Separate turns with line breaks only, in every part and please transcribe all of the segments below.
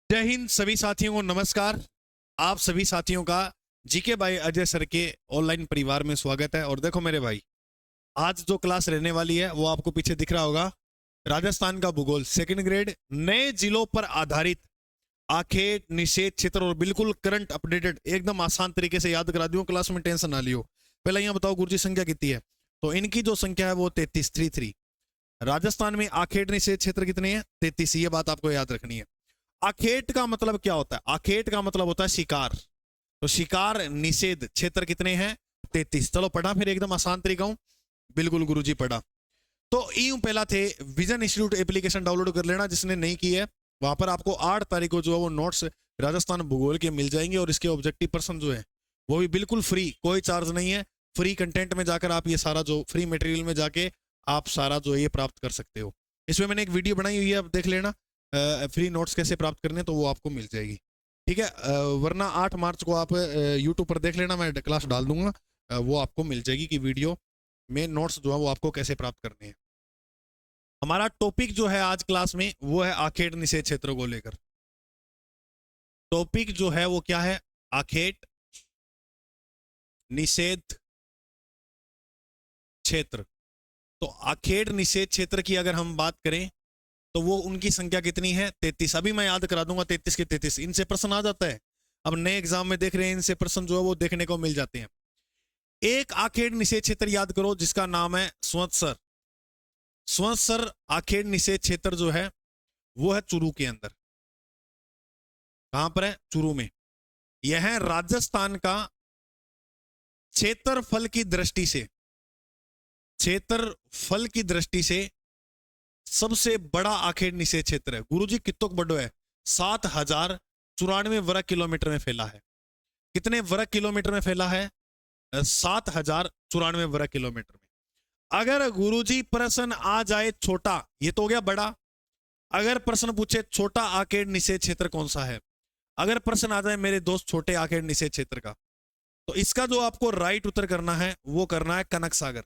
जय हिंद सभी साथियों को नमस्कार। आप सभी साथियों का जीके बाय अजय सर के ऑनलाइन परिवार में स्वागत है। और देखो मेरे भाई, आज जो क्लास रहने वाली है वो आपको पीछे दिख रहा होगा। राजस्थान का भूगोल सेकंड ग्रेड, नए जिलों पर आधारित आखेट निषेध क्षेत्र और बिल्कुल करंट अपडेटेड, एकदम आसान तरीके से याद करा दूं, क्लास में टेंशन ना लियो। पहले यहाँ बताओ गुरुजी संख्या कितनी है? तो इनकी जो संख्या है वो 33 राजस्थान में आखेट निषेध क्षेत्र कितने हैं? 33। ये बात आपको याद रखनी है। आखेट का मतलब क्या होता है? आखेट का मतलब होता है शिकार। तो शिकार निषेध क्षेत्र कितने हैं? 33। चलो पढ़ा फिर एकदम आसान तरीका हूं। बिल्कुल गुरुजी पढ़ा। तो यूं पहला थे विजन इंस्टीट्यूट एप्लीकेशन डाउनलोड कर लेना जिसने नहीं की है। वहां पर आपको 8 तारीख को जो है वो नोट्स राजस्थान भूगोल के मिल जाएंगे और इसके ऑब्जेक्टिव पर्सन जो है वो भी बिल्कुल फ्री, कोई चार्ज नहीं है। फ्री कंटेंट में जाकर आप ये सारा जो फ्री मटेरियल में जाके आप सारा जो है ये प्राप्त कर सकते हो। इसमें मैंने एक वीडियो बनाई हुई है, आप देख लेना। फ्री नोट्स कैसे प्राप्त करने, तो वो आपको मिल जाएगी। ठीक है। वरना 8 मार्च को आप यूट्यूब पर देख लेना, मैं क्लास डाल दूंगा। वो आपको मिल जाएगी कि वीडियो में नोट्स जो है वो आपको कैसे प्राप्त करने हैं। हमारा टॉपिक जो है आज क्लास में वो है आखेट निषेध क्षेत्र को लेकर। टॉपिक जो है वो क्या है? आखेट निषेध क्षेत्र। तो आखेट निषेध क्षेत्र की अगर हम बात करें तो वो उनकी संख्या कितनी है? 33। अभी मैं याद करा दूंगा 33 के 33। इनसे प्रश्न आ जाता है। अब नए एग्जाम में देख रहे हैं, इनसे प्रश्न जो है वो देखने को मिल जाते हैं। एक आखेट निषेध क्षेत्र याद करो जिसका नाम है संवत्सर। संवत्सर आखेट निषेध क्षेत्र जो है वो है चूरू के अंदर। कहां पर है? चूरू में। यह है राजस्थान का क्षेत्रफल की दृष्टि से, क्षेत्रफल की दृष्टि से सबसे बड़ा आखेट निषेध क्षेत्र है। गुरुजी कितों बड़ो है? 7094 वर्ग किलोमीटर में फैला है। कितने वर्ग किलोमीटर में फैला है? 7094 वर्ग किलोमीटर में। अगर गुरुजी प्रश्न आ जाए छोटा, ये तो हो गया बड़ा। अगर प्रश्न पूछे छोटा आखेट निषेध क्षेत्र कौन सा है, अगर प्रश्न आ जाए मेरे दोस्त छोटे आखेट निषेध क्षेत्र का, तो इसका जो आपको राइट उत्तर करना है वो करना है कनक सागर।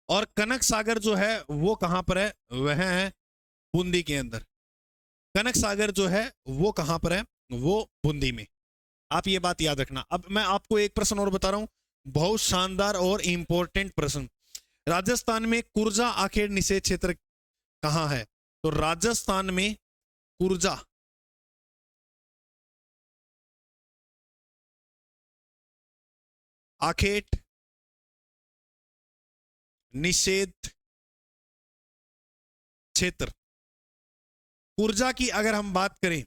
और कनक सागर जो है वो कहां पर है? वह है बूंदी के अंदर। कनक सागर जो है वो कहां पर है? वो बूंदी में। आप ये बात याद रखना। अब मैं आपको एक प्रश्न और बता रहा हूं, बहुत शानदार और इंपॉर्टेंट प्रश्न। राजस्थान में कुर्जा आखेट निषेध क्षेत्र कहां है? तो राजस्थान में कुर्जा आखेट निषेध क्षेत्र। कुर्जा की अगर हम बात करें,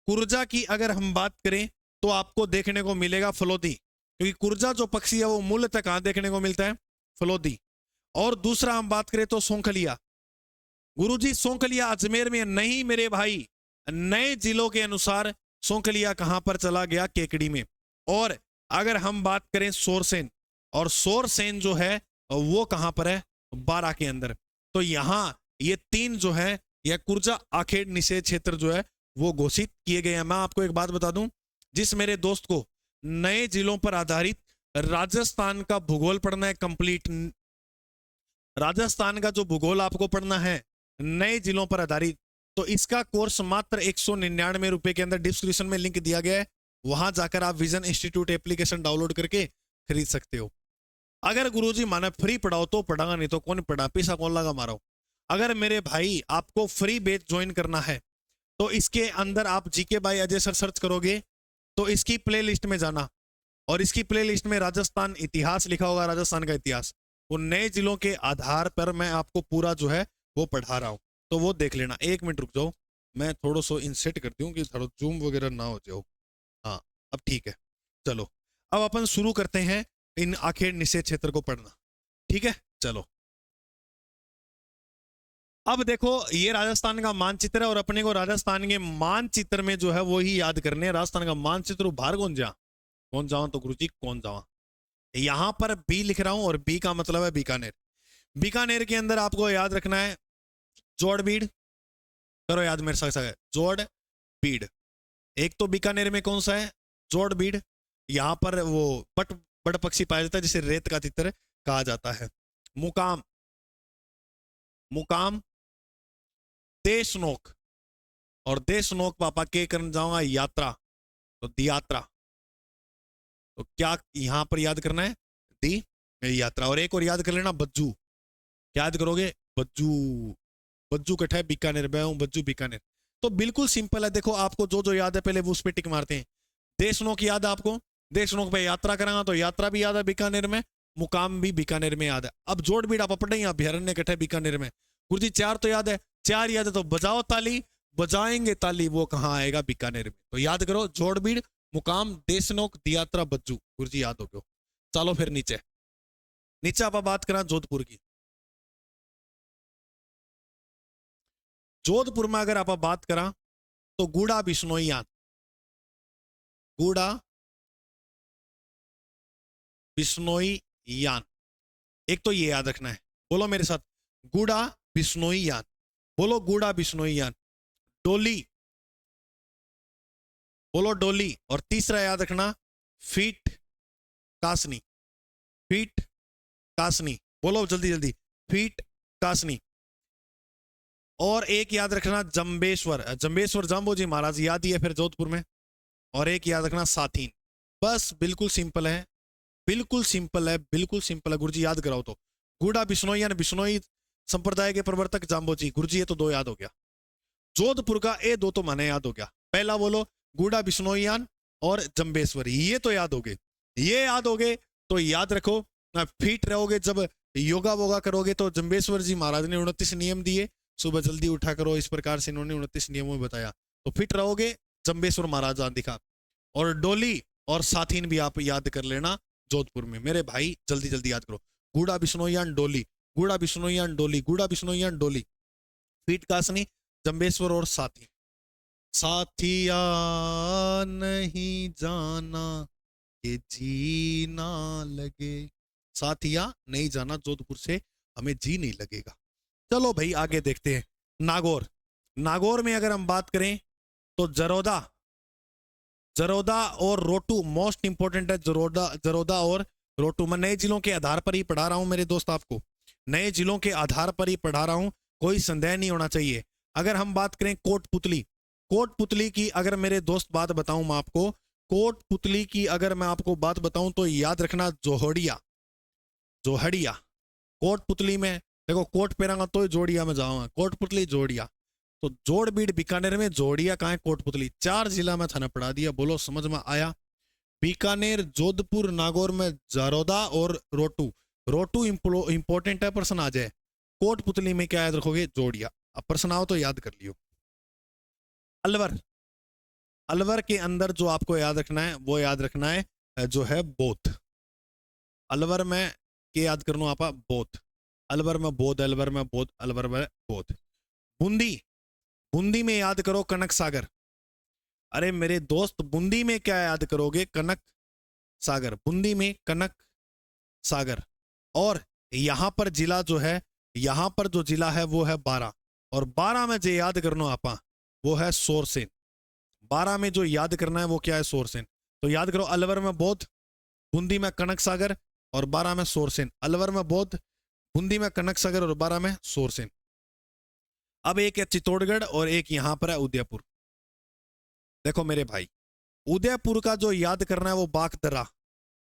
कुर्जा की अगर हम बात करें तो आपको देखने को मिलेगा फलोदी। क्योंकि कुर्जा जो पक्षी है वो मूलतः कहां देखने को मिलता है? फलोदी। और दूसरा हम बात करें तो सोंखलिया। गुरुजी सोंखलिया अजमेर में नहीं मेरे भाई, नए जिलों के अनुसार सोंखलिया कहां पर चला गया? केकड़ी में। और अगर हम बात करें सोरसेन, और सोरसेन जो है वो कहां पर है? बारा के अंदर। तो यहां ये तीन जो है यह कुर्जा आखेट निषेध क्षेत्र जो है वो घोषित किए गए हैं। मैं आपको एक बात बता दूं, जिस मेरे दोस्त को नए जिलों पर आधारित राजस्थान का भूगोल पढ़ना है कंप्लीट, राजस्थान का जो भूगोल आपको पढ़ना है नए जिलों पर आधारित, तो इसका कोर्स मात्र 199 रुपए के अंदर डिस्क्रिप्शन में लिंक दिया गया है। वहां जाकर आप विजन इंस्टीट्यूट एप्लीकेशन डाउनलोड करके खरीद सकते हो। अगर गुरुजी माने फ्री पढ़ाओ तो पढ़ागा, नहीं तो कौन पढ़ा, पैसा कौन लगा मारो। अगर मेरे भाई आपको फ्री बैच ज्वाइन करना है तो इसके अंदर आप GK by Ajay sir search करोगे तो इसकी प्लेलिस्ट में जाना, और इसकी प्लेलिस्ट में राजस्थान इतिहास लिखा होगा, राजस्थान का इतिहास। वो नए जिलों के आधार पर मैं आपको पूरा जो है वो पढ़ा रहा हूं, तो वो देख लेना। 1 मिनट रुक जाओ, मैं थोड़ा सा इनसेट करती हूँ कि थोड़ा जूम वगैरह ना हो जाओ। हाँ अब ठीक है। चलो अब अपन शुरू करते हैं इन आखेट निषेध क्षेत्र को पढ़ना। ठीक है चलो। अब देखो ये राजस्थान का मानचित्र है और अपने को राजस्थान के मानचित्र में जो है वो ही याद करने हैं। राजस्थान का मानचित्र बाहर कौन जावा तो गुरुजी कौन जावा। यहां पर बी लिख रहा हूं और बी का मतलब है बीकानेर। बीकानेर के अंदर आपको याद रखना है जोड़बीड़। करो याद मेरे साथ, जोड़बीड़। एक तो बीकानेर में कौन सा है? जोड़बीड़। यहां पर वो बड़ पक्षी पाया जाता है जिसे रेत का तितर कहा जाता है। मुकाम, मुकाम देशनोक, और देशनोक पापा के करने जाऊंगा यात्रा, तो दियात्रा। तो क्या यहां पर याद करना है? दी यात्रा। और एक और याद कर लेना, बज्जू। क्या याद करोगे? बज्जू। बज्जू कट्ठा है बीकानेर, मैं हूं बज्जू बीकानेर। तो बिल्कुल सिंपल है। देखो आपको जो जो याद है पहले वो उस पर टिक मारते हैं। देशनोक याद है आपको, देशनोक पे यात्रा करांगा तो यात्रा भी याद है बीकानेर में, मुकाम भी बीकानेर में याद है। अब जोड़ बीड़ आप पढ़ अभ्यारण्य कट्ठा बीकानेर में। गुरुजी 4 तो याद है, 4 याद है तो बजाओ ताली, बजाएंगे ताली, वो कहां आएगा? बीकानेर में। तो याद करो, जोड़ बीड़, मुकाम, देशनोक, दियात्रा, बज्जू। गुरुजी याद हो गयो। चलो फिर नीचे, नीचे आप बात करा जोधपुर की। जोधपुर में अगर आप बात करा तो गूढ़ा बिश्नोई याद, गूढ़ा बिश्नोई यान। एक तो ये याद रखना है, बोलो मेरे साथ, गूढ़ा बिश्नोई यान। बोलो गूढ़ा बिश्नोई यान। डोली, बोलो डोली। और तीसरा याद रखना, फीट कासनी, फीट कासनी। बोलो जल्दी जल्दी, फीट कासनी। और एक याद रखना जंबेश्वर, जंबेश्वर जाम्बोजी महाराज याद ही है फिर जोधपुर में। और एक याद रखना साथीन। बस बिल्कुल सिंपल है, बिल्कुल सिंपल है, बिल्कुल सिंपल है। गुरुजी याद कराओ तो, गूढ़ा बिश्नोई यानी बिश्नोई संप्रदाय के प्रवर्तक जाम्बोजी। गुरुजी ये तो 2 याद हो गया। जोधपुर का ए 2 तो माने याद हो गया। पहला बोलो गूढ़ा बिश्नोईयान और जंबेश्वरी, ये तो याद हो गए। ये याद हो गए तो याद रखो, फिट रहोगे। जब योगा वोगा करोगे तो जंबेश्वर जी महाराज ने 29 नियम दिए, सुबह जल्दी उठा करो, इस प्रकार से इन्होंने 29 नियमों में बताया। तो फिट रहोगे, जंबेश्वर महाराज दिखा। और डोली और साथीन भी आप याद कर लेना जोधपुर में। मेरे भाई जल्दी जल्दी याद करो, गूढ़ा बिश्नोईयान डोली, गूढ़ा बिश्नोईयान डोली, गूढ़ा बिश्नोईयान डोली, फीट कासनी, जंबेश्वर और साथी। साथिया नहीं जाना कि जी ना लगे, साथिया नहीं जाना जोधपुर से हमें जी नहीं लगेगा। चलो भाई आगे देखते हैं। नागौर, नागौर में अगर हम बात करें तो जरोदा, जरोदा और रोटू मोस्ट इंपोर्टेंट है। जरोदा, जरोदा और रोटू। मैं नए जिलों के आधार पर ही पढ़ा रहा हूं मेरे दोस्त, आपको नए जिलों के आधार पर ही पढ़ा रहा हूं, कोई संदेह नहीं होना चाहिए। अगर हम बात करें कोटपुतली, कोटपुतली की अगर मेरे दोस्त बात बताऊं मैं आपको, कोटपुतली की अगर मैं आपको बात बताऊं तो याद रखना जोहड़िया, जोहड़िया। कोटपुतली में देखो, कोट पहनांगा तो जोड़िया में जाऊंगा, कोटपुतली जोड़िया। तो जोड़ बीड़ बीकानेर में, जोड़िया कहां है? कोटपुतली। 4 जिला में थाने पढ़ा दिया, बोलो समझ में आया? बीकानेर, जोधपुर, नागौर में जरोदा और रोटू। रोटू इंपोर्टेंट है, प्रश्न आ जाए। कोटपुतली में क्या याद रखोगे? जोड़िया। अब प्रश्न आओ तो याद कर लियो। अलवर, अलवर के अंदर जो आपको याद रखना है वो याद रखना है जो है बोध। अलवर में के याद करना आप बोध, अलवर में बोध, अलवर में बोध, अलवर में बोध। बूंदी, बूंदी में याद करो कनक सागर। अरे मेरे दोस्त बूंदी में क्या याद करोगे? कनक सागर, बूंदी में कनक सागर। और यहां पर जिला जो है, यहां पर जो जिला है वो है 12, और 12 में जो याद करना आपा वो है सोरसेन। 12 में जो याद करना है वो क्या है? सोरसेन। तो याद करो, अलवर में बौद्ध, बूंदी में कनक सागर और 12 में सोरसेन। अलवर में बौद्ध, बूंदी में कनक सागर और 12 में सोरसेन। अब एक है चित्तौड़गढ़ और एक यहां पर है उदयपुर। देखो मेरे भाई, उदयपुर का जो याद करना है वो बागदर्रा।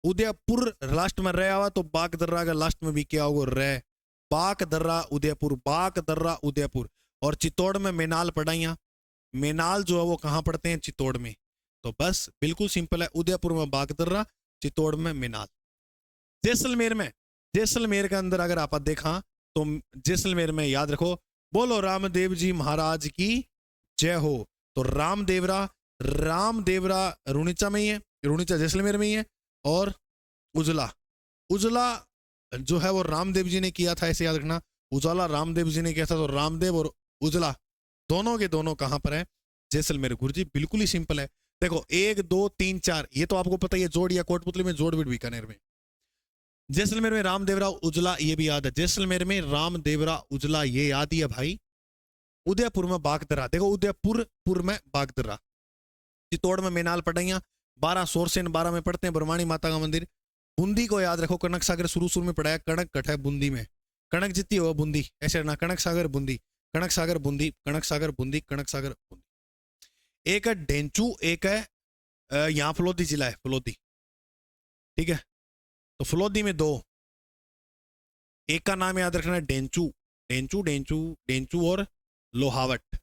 उदयपुर लास्ट में रह आवा तो बागदर्रा का लास्ट में भी क्या होगा? रह। बागदर्रा उदयपुर, बागदर्रा उदयपुर। और चित्तौड़ में मेनाल पढ़ाइया। मेनाल जो है वो कहां पढ़ते हैं? चित्तौड़ में। तो बस बिल्कुल सिंपल है, उदयपुर में बागदर्रा, चित्तौड़ में मेनाल। जैसलमेर में, जैसलमेर के अंदर अगर आप देखा तो जैसलमेर में याद रखो, बोलो रामदेव जी महाराज की जय हो। तो रामदेवरा, रामदेवरा रुणिचा में ही है, रुणिचा जैसलमेर में ही है। और उजला, उजला जो है वो रामदेव जी ने किया था, ऐसे याद रखना। उजाला रामदेव जी ने किया था। तो रामदेव और उजला दोनों के दोनों कहां पर है? जैसलमेर। गुरुजी बिल्कुल ही सिंपल है। देखो 1 2 3 4 ये तो आपको पता ही है। जोड़िया कोटपुतली में, जोड़बीड़ बीकानेर में। जैसलमेर में रामदेवरा उजला ये भी याद है। जैसलमेर में रामदेवरा उजला ये याद ही है भाई। उदयपुर में बागदर्रा, देखो उदयपुर पुर में बागदर्रा। चित्तौड़ में मेनाल पढ़ाइया, 12 सोरसेन, 12 में पढ़ते हैं ब्रह्माणी माता का मंदिर। बूंदी को याद रखो, कनक सागर शुरू में पढ़ाया, कनक कट है बूंदी में। कणक जितनी हो बूंदी, ऐसे ना, कणक सागर बूंदी, कणक सागर बूंदी, कणक सागर बूंदी, कणक सागर बूंदी। एक है डेंचू, एक है यहाँ फलोदी जिला है, फलोदी, ठीक है। तो फलोदी में दो, एक का नाम याद रखना है डेंचू, डेंचू डेंचू डेंचू और लोहावट।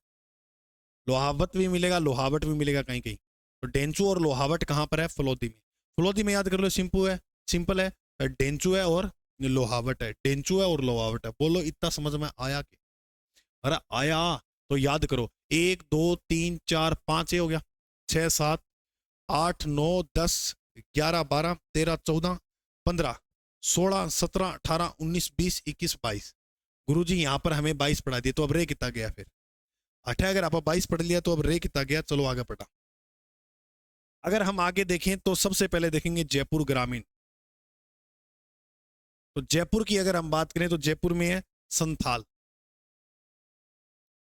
लोहावत भी मिलेगा, लोहावट भी मिलेगा कहीं कहीं। तो डेंचू और लोहावट कहाँ पर है? फलोदी में। फलोदी में याद कर लो, सिंपल है, डेंचू है और लोहावट है, डेंचू है और लोहावट है। बोलो इतना समझ में आया कि? अरे आया तो याद करो, 1 2 3 4 5 ये हो गया, 6 7 8 9 10 11 12 13 14 15 16 17 18 19 20 21 22। गुरुजी यहाँ पर हमें 22 पढ़ा दिए, तो अब रे कितना गया फिर? 8 है, अगर आप 22 पढ़ लिया तो अब रे कितना गया? चलो आगे पढ़ा। अगर हम आगे देखें तो सबसे पहले देखेंगे जयपुर ग्रामीण। तो जयपुर की अगर हम बात करें तो जयपुर में है संथाल।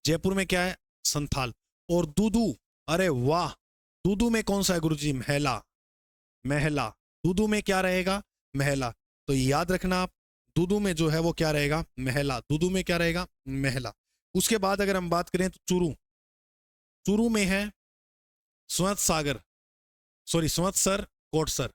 जयपुर में क्या है? संथाल। और दूदू, अरे वाह, दूदू में कौन सा है गुरुजी? महला, महला। दूदू में क्या रहेगा? महला। तो याद रखना आप, दूदू में जो है वो क्या रहेगा? महला। दूदू में क्या रहेगा? महला। उसके बाद अगर हम बात करें तो चूरू, चूरू में है स्वत सागर, सॉरी स्वतसर कोटसर,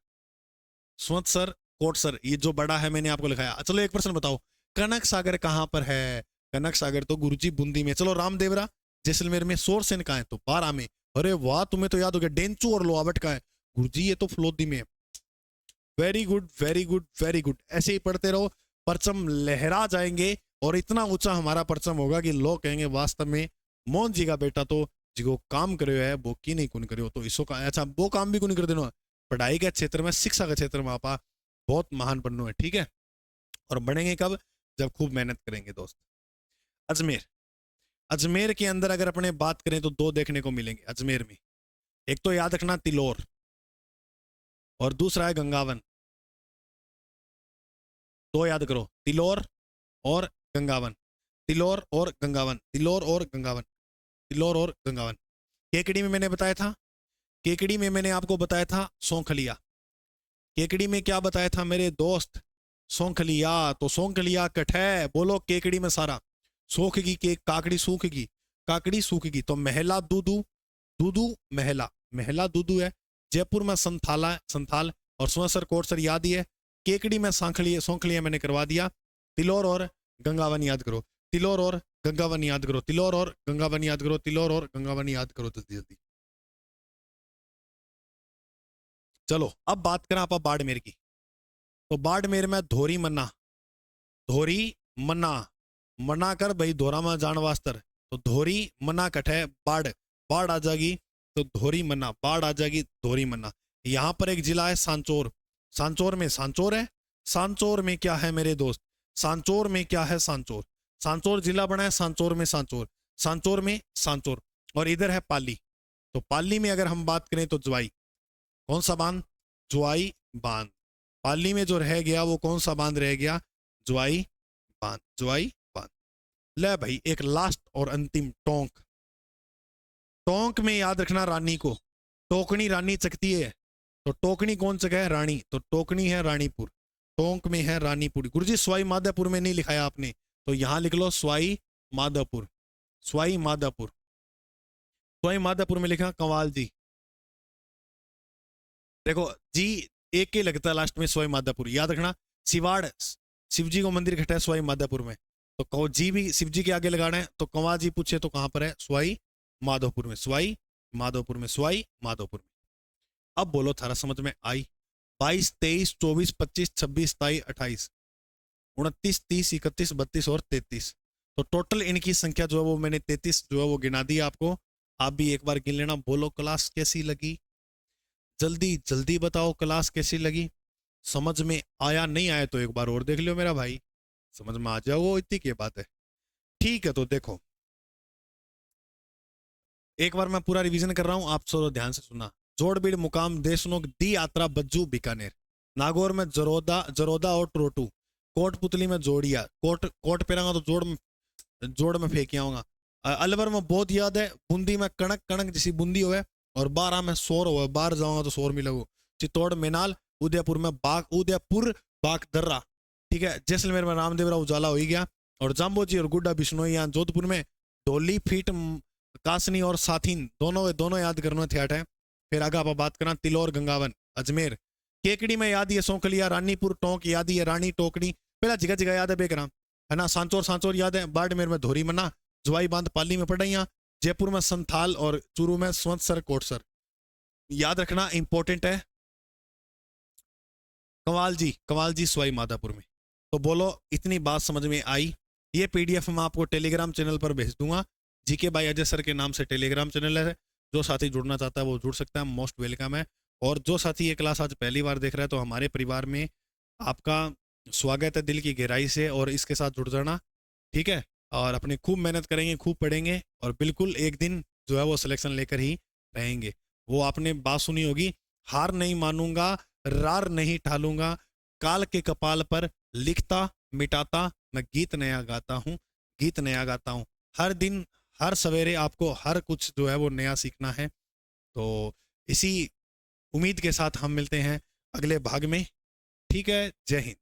स्वतसर कोटसर, ये जो बड़ा है मैंने आपको लिखाया। चलो एक प्रश्न बताओ, कनक सागर कहां पर है? कनक सागर तो गुरुजी बूंदी में। चलो रामदेवरा जैसलमेर में। सोरसेन कहाँ है? तो बारा में। अरे वाह, तुम्हें तो याद हो गया। डेंचू और लोहावट का है गुरुजी, ये तो फलोदी में है। Very good very good very good, ऐसे ही पढ़ते रहो, परचम लहरा जाएंगे और इतना ऊंचा हमारा परचम होगा कि लोग कहेंगे वास्तव में मोहन जी का बेटा तो जिको काम करे है वो की नहीं कुन करे, तो इसो का अच्छा वो काम भी कुन कर देना। पढ़ाई के क्षेत्र में, शिक्षा के क्षेत्र में आप बहुत महान बनना है, ठीक है। और बनेंगे कब? जब खूब मेहनत करेंगे दोस्त। अजमेर, अजमेर के अंदर अगर अपने बात करें तो दो देखने को मिलेंगे अजमेर में। एक तो याद रखना तिलोर, और दूसरा है गंगावन। दो याद करो, तिलोर और गंगावन, तिलोर और गंगावन, तिलोर और गंगावन, तिलोर और गंगावन। केकड़ी में मैंने बताया था, केकड़ी में मैंने आपको बताया था सौंखलिया। केकड़ी में क्या बताया था मेरे दोस्त? सौंखलिया। तो सौंखलिया कठै, बोलो केकड़ी में सारा सूखेगी, के काकड़ी सूखेगी, काकड़ी सूखेगी। तो महला दूदू, दूदू महला, महला दूदू है। जयपुर में संथाला, संथाल। और सुनसर कोटसर याद ही है। केकड़ी में सांखलिया, सौंखलिया मैंने करवा दिया। तिलोर और गंगावन याद करो, तिलोर और गंगावन याद करो, तिलोर और गंगावन याद करो, तिलोर और गंगावन याद करो जल्दी जल्दी। चलो अब बात करें आप बाड़मेर की। तो बाड़मेर में धोरी मन्ना, धोरी मन्ना, मना कर भाई धोरा में जान वास्तर। तो धोरी मन्ना कठे बाढ़, बाढ़ आ जाएगी तो धोरी मन्ना, बाढ़ आ जाएगी धोरी मन्ना। यहां पर एक जिला है सांचौर, सांचौर में सांचौर है। सांचौर में क्या है मेरे दोस्त? सांचौर में क्या है? सांचौर, सांचौर जिला बना है सांचौर में, सांचौर, सांचौर में सांचौर। और इधर है पाली। तो पाली में अगर हम बात करें तो ज्वाई, कौन सा बांध? ज्वाई बांध। पाली में जो रह गया वो कौन सा बांध रह गया? ज्वाई बांध, ज्वाई बांध। ले भाई एक लास्ट और अंतिम, टोंक। टोंक में याद रखना रानी को, टोकनी रानी चकती है। तो टोकनी कौन जगह है? रानी। तो टोकनी है रानीपुर, टोंक में है रानीपुर। गुरुजी सवाई माधोपुर में नहीं लिखाया आपने, तो यहां लिख लो सवाई माधोपुर, सवाई माधोपुर। सवाई माधोपुर में लिखा कंवाल जी, देखो जी एक के लगता है लास्ट में, सवाई माधोपुर याद रखना। सिवाड़, शिव जी को मंदिर घटा है सवाई माधोपुर में, तो जी भी शिव जी के आगे लगाना है। तो कंवा जी पूछे तो कहां पर है? सवाई माधोपुर में, सवाई माधोपुर में, सवाई माधोपुर में। अब बोलो थारा समझ में आई? 22 23 24 25 26 27 28 29 30 31 32 और 33। तो टोटल इनकी संख्या जो है वो मैंने 33 जो है वो गिना दी आपको। आप भी एक बार गिन लेना। बोलो क्लास कैसी लगी? जल्दी जल्दी बताओ क्लास कैसी लगी? समझ में आया? नहीं आया तो एक बार और देख लियो मेरा भाई, समझ में आ जाओ, वो इतनी की बात है। ठीक है, तो देखो एक बार मैं पूरा रिवीजन कर रहा हूं, आप सब ध्यान से सुना। जोड़बीड़ मुकाम देशनोक दी यात्रा बज्जू बीकानेर, नागौर में जरोदा, जरोदा और टोटू, कोटपुतली में जोड़िया, कोट कोट पेरांगा तो जोड़ में फेंक आऊंगा। अलवर में बहुत याद है, बूंदी में कणक, कणक जैसी बूंदी होवे, और बारह में शोर होवे, बाहर जाऊंगा तो शोर मिलेगा। चित्तौड़ मेनाल, उदयपुर में बाग, उदयपुर बाग दर्रा, ठीक है। जैसलमेर में रामदेवरा उजाला हो ही गया, और जाम्बो जी और गुड्डा बिश्नोई यहाँ जोधपुर में, ढोली फीट कासनी और साथीन दोनों याद करना थियाट है। फिर आगे आप बात करा तिलोर गंगावन अजमेर, केकड़ी में याद है सोंकलिया, रानीपुर टोंक याद है रानी टोकड़ी, पहला जगह जगह याद है बेकरा है ना। सांचौर याद है, बाड़मेर में धोरी मना, जवाई बांध पाली में पढ़ाइया, जयपुर में संथाल और चूरू में स्वंतसर कोटसर। याद रखना इंपॉर्टेंट है। कंवाल जी सवाई माधोपुर में। तो बोलो इतनी बात समझ में आई। ये पीडीएफ मैं आपको टेलीग्राम चैनल पर भेज दूंगा, जीके बाय अजय सर के नाम से टेलीग्राम चैनल है। जो साथी जुड़ना चाहता है वो जुड़ सकता है, मोस्ट वेलकम है। और जो साथी ये क्लास आज पहली बार देख रहा है तो हमारे परिवार में आपका स्वागत है दिल की गहराई से, और इसके साथ जुड़ जाना, ठीक है। और अपनी खूब मेहनत करेंगे, खूब पढ़ेंगे, और बिल्कुल एक दिन जो है वो सिलेक्शन लेकर ही रहेंगे। वो आपने बात सुनी होगी, हार नहीं मानूंगा, रार नहीं ठालूंगा, काल के कपाल पर लिखता मिटाता मैं गीत नया गाता हूँ, गीत नया गाता हूँ। हर दिन हर सवेरे आपको हर कुछ जो है वो नया सीखना है। तो इसी उम्मीद के साथ हम मिलते हैं अगले भाग में, ठीक है। जय हिंद।